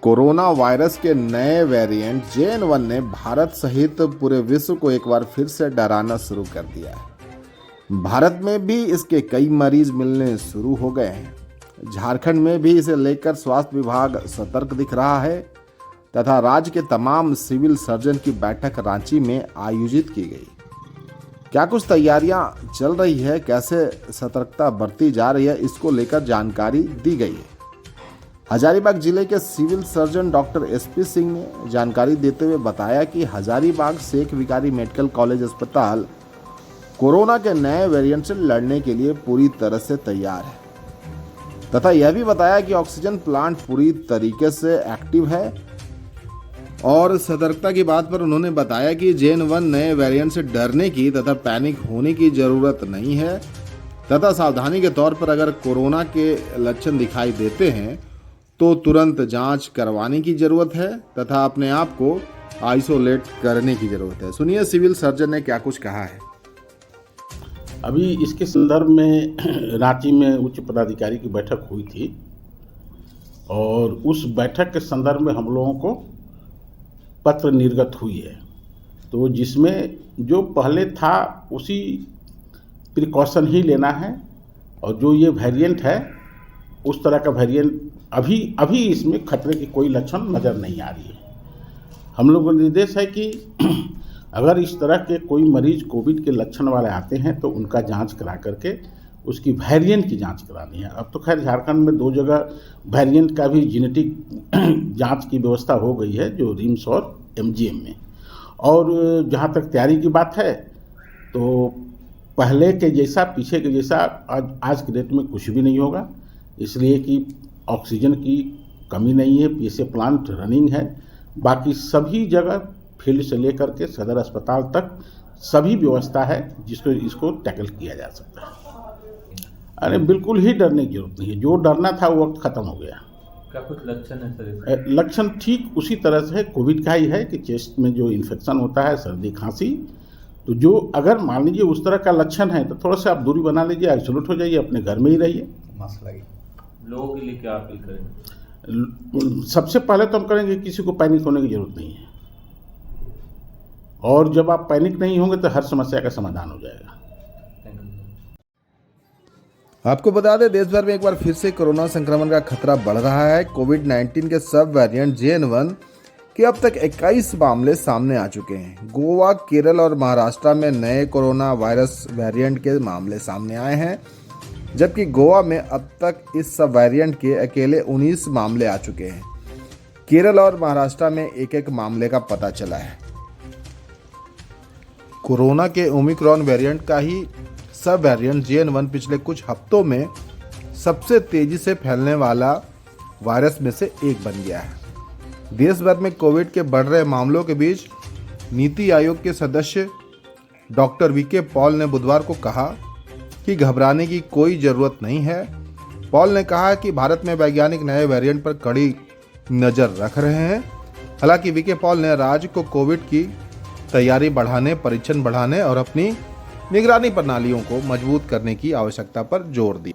Corona virus के नए variant JN1 ने भारत सहित पूरे विश्व को एक बार फिर से डराना शुरू कर दिया है। भारत में भी इसके कई मरीज मिलने शुरू हो गए हैं। झारखंड में भी इसे लेकर स्वास्थ्य विभाग सतर्क दिख रहा है तथा राज्य के तमाम सिविल सर्जन की बैठक रांची में आयोजित की गई। क्या कुछ तैयारियां चल रही है, कैसे सतर्कता बरती जा रही है, इसको लेकर जानकारी दी गई है। हजारीबाग जिले के civil surgeon doctor SP Singh ने जानकारी देते हुए बताया कि हजारीबाग शेख विकारी मेडिकल कॉलेज अस्पताल कोरोना के नए वेरिएंट से लड़ने के लिए पूरी तरह से तैयार है तथा यह भी बताया कि ऑक्सीजन प्लांट पूरी तरीके से एक्टिव है। और सतर्कता की बात पर उन्होंने बताया कि JN1 नए वेरिएंट से डरने की तथा पैनिक होने की जरूरत नहीं है तथा सावधानी के तौर पर अगर कोरोना के लक्षण दिखाई देते हैं तो तुरंत जांच करवाने की जरूरत है तथा अपने आप को आइसोलेट करने की जरूरत है। सुनिए सिविल सर्जन ने क्या कुछ कहा है। अभी इसके संदर्भ में रांची में उच्च पदाधिकारी की बैठक हुई थी और उस बैठक के संदर्भ में हम लोगों को पत्र निर्गत हुई है, तो जिसमें जो पहले था उसी प्रिकॉशन ही लेना है और जो ये वेरिएंट है उस तरह का वेरिएंट अभी इसमें खतरे की कोई लक्षण नज़र नहीं आ रही है। हम लोगों का निर्देश है कि अगर इस तरह के कोई मरीज कोविड के लक्षण वाले आते हैं तो उनका जांच करा करके उसकी वेरिएंट की जांच करानी है। अब तो खैर झारखंड में 2 जगह वेरिएंट का भी जेनेटिक जांच की व्यवस्था हो गई है, जो रिम्स और MGM में। और जहाँ तक तैयारी की बात है तो पहले के जैसा पीछे के जैसा आज के डेट में कुछ भी नहीं होगा, इसलिए कि ऑक्सीजन की कमी नहीं है, PSA प्लांट रनिंग है। बाकी सभी जगह फील्ड से लेकर के सदर अस्पताल तक सभी व्यवस्था है जिसको इसको टैकल किया जा सकता है। अरे बिल्कुल ही डरने की जरूरत नहीं है, जो डरना था वो वक्त ख़त्म हो गया। क्या कुछ लक्षण है सर? लक्षण ठीक उसी तरह से है, कोविड का ही है कि चेस्ट में जो इन्फेक्शन होता है, सर्दी खांसी, तो जो अगर मान लीजिए उस तरह का लक्षण है तो थोड़ा सा आप दूरी बना लीजिए, आइसोलेट हो जाइए, अपने घर में ही रहिए। मास्क लगाइए। लोगों के लिए क्या अपील करेंगे? सबसे पहले तो हम करेंगे किसी को पैनिक होने की जरूरत नहीं है, और जब आप पैनिक नहीं होंगे तो हर समस्या का समाधान हो जाएगा। आपको बता दें, देश भर में एक बार फिर से कोरोना संक्रमण का खतरा बढ़ रहा है। कोविड-19 के सब वेरिएंट JN1 के अब तक 21 मामले सामने आ चुके हैं। गोवा, केरल और महाराष्ट्र में नए कोरोना वायरस वेरिएंट के मामले सामने आए हैं, जबकि गोवा में अब तक इस सब वेरिएंट के अकेले 19 मामले आ चुके हैं। केरल और महाराष्ट्र में एक मामले का पता चला है। कोरोना के ओमिक्रॉन वेरिएंट का ही सब वेरिएंट JN1 पिछले कुछ हफ्तों में सबसे तेजी से फैलने वाला वायरस में से एक बन गया है। देश भर में कोविड के बढ़ रहे मामलों के बीच नीति आयोग के सदस्य डॉक्टर VK पॉल ने बुधवार को कहा कि घबराने की कोई ज़रूरत नहीं है। पॉल ने कहा कि भारत में वैज्ञानिक नए वेरिएंट पर कड़ी नज़र रख रहे हैं। हालांकि VK पॉल ने राज्य को कोविड की तैयारी बढ़ाने, परीक्षण बढ़ाने और अपनी निगरानी प्रणालियों को मजबूत करने की आवश्यकता पर जोर दिया।